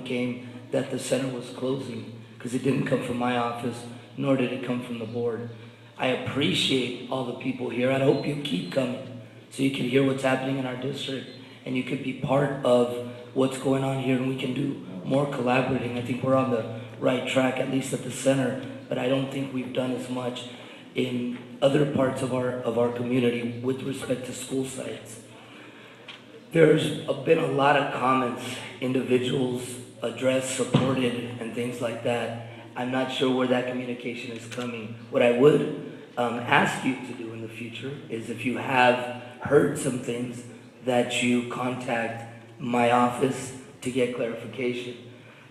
came that the center was closing, because it didn't come from my office, nor did it come from the board. I appreciate all the people here. I hope you keep coming so you can hear what's happening in our district and you could be part of what's going on here, and we can do more collaborating. I think we're on the right track, at least at the center, but I don't think we've done as much in other parts of our community with respect to school sites. There's been a lot of comments, individuals addressed, supported, and things like that. I'm not sure where that communication is coming. What I would ask you to do in the future is, if you have heard some things, that you contact my office to get clarification.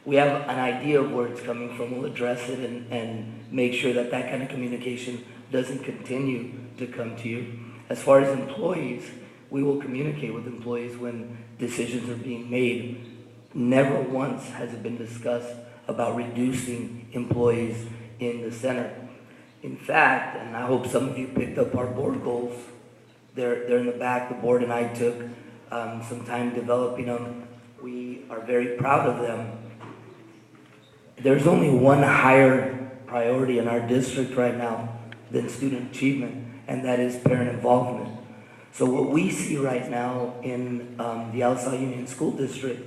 We have an idea of where it's coming from. We'll address it and make sure that that kind of communication doesn't continue to come to you. As far as employees, we will communicate with employees when decisions are being made. Never once has it been discussed about reducing employees in the center. In fact, and I hope some of you picked up our board goals, they're in the back. The board and I took some time developing them. We are very proud of them. There's only one higher priority in our district right now than student achievement, and that is parent involvement. So what we see right now in the Alisal Union School District,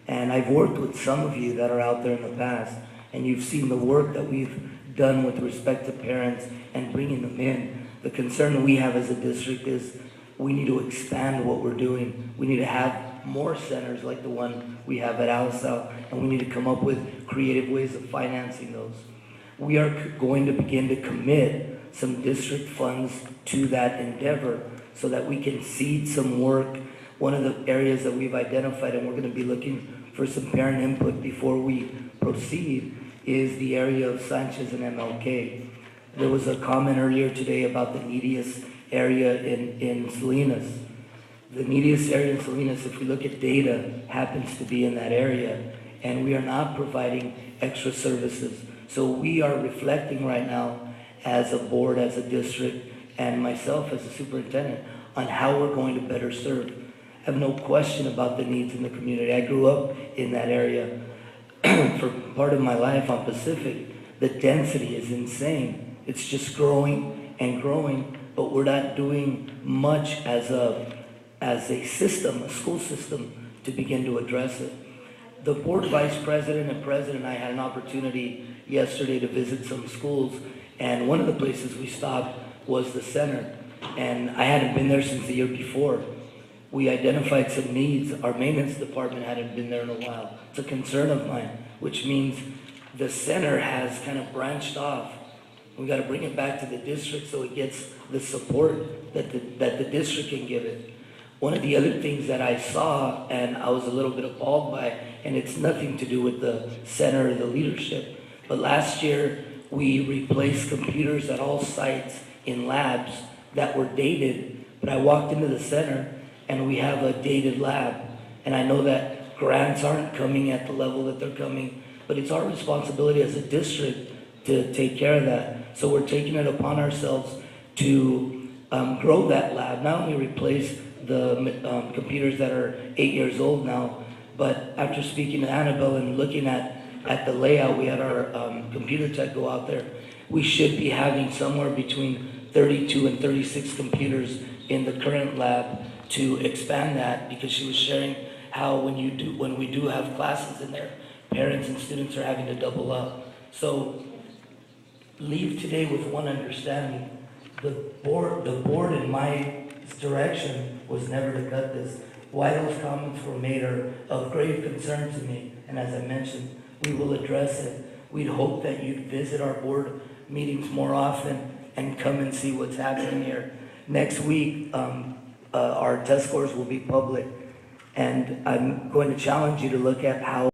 and I've worked with some of you that are out there in the past, and you've seen the work that we've done with respect to parents and bringing them in. The concern we have as a district is we need to expand what we're doing. We need to have more centers like the one we have at Alisal, and we need to come up with creative ways of financing those. We are going to begin to commit some district funds to that endeavor so that we can seed some work. One of the areas that we've identified, and we're going to be looking for some parent input before we proceed, is the area of Sanchez and MLK. There was a comment earlier today about the neediest area in Salinas. The neediest area in Salinas, if we look at data, happens to be in that area, and we are not providing extra services. So we are reflecting right now as a board, as a district, and myself as a superintendent on how we're going to better serve. I have no question about the needs in the community. I grew up in that area for part of my life on Pacific. The density is insane. It's just growing and growing, but we're not doing much as a system, a school system, to begin to address it. The board vice president and president and I had an opportunity yesterday to visit some schools, and one of the places we stopped was the center, and I hadn't been there since the year before. We identified some needs. Our maintenance department hadn't been there in a while. It's a concern of mine, which means the center has kind of branched off. We got to bring it back to the district so it gets the support that the district can give it. One of the other things that I saw, and I was a little bit appalled by, and it's nothing to do with the center or the leadership, but last year we replaced computers at all sites in labs that were dated. But I walked into the center and we have a dated lab, and I know that grants aren't coming at the level that they're coming, but it's our responsibility as a district to take care of that. So we're taking it upon ourselves to grow that lab, not only replace the computers that are 8 years old now, but after speaking to Annabelle and looking at the layout, we had our computer tech go out there. We should be having somewhere between 32 and 36 computers in the current lab to expand that, because she was sharing how when we do have classes in there, parents and students are having to double up. So leave today with one understanding. The board in my direction was never to cut this. Why those comments were made are of grave concern to me, and as I mentioned, we will address it. We'd hope that you'd visit our board meetings more often and come and see what's happening here. Next week, our test scores will be public, and I'm going to challenge you to look at how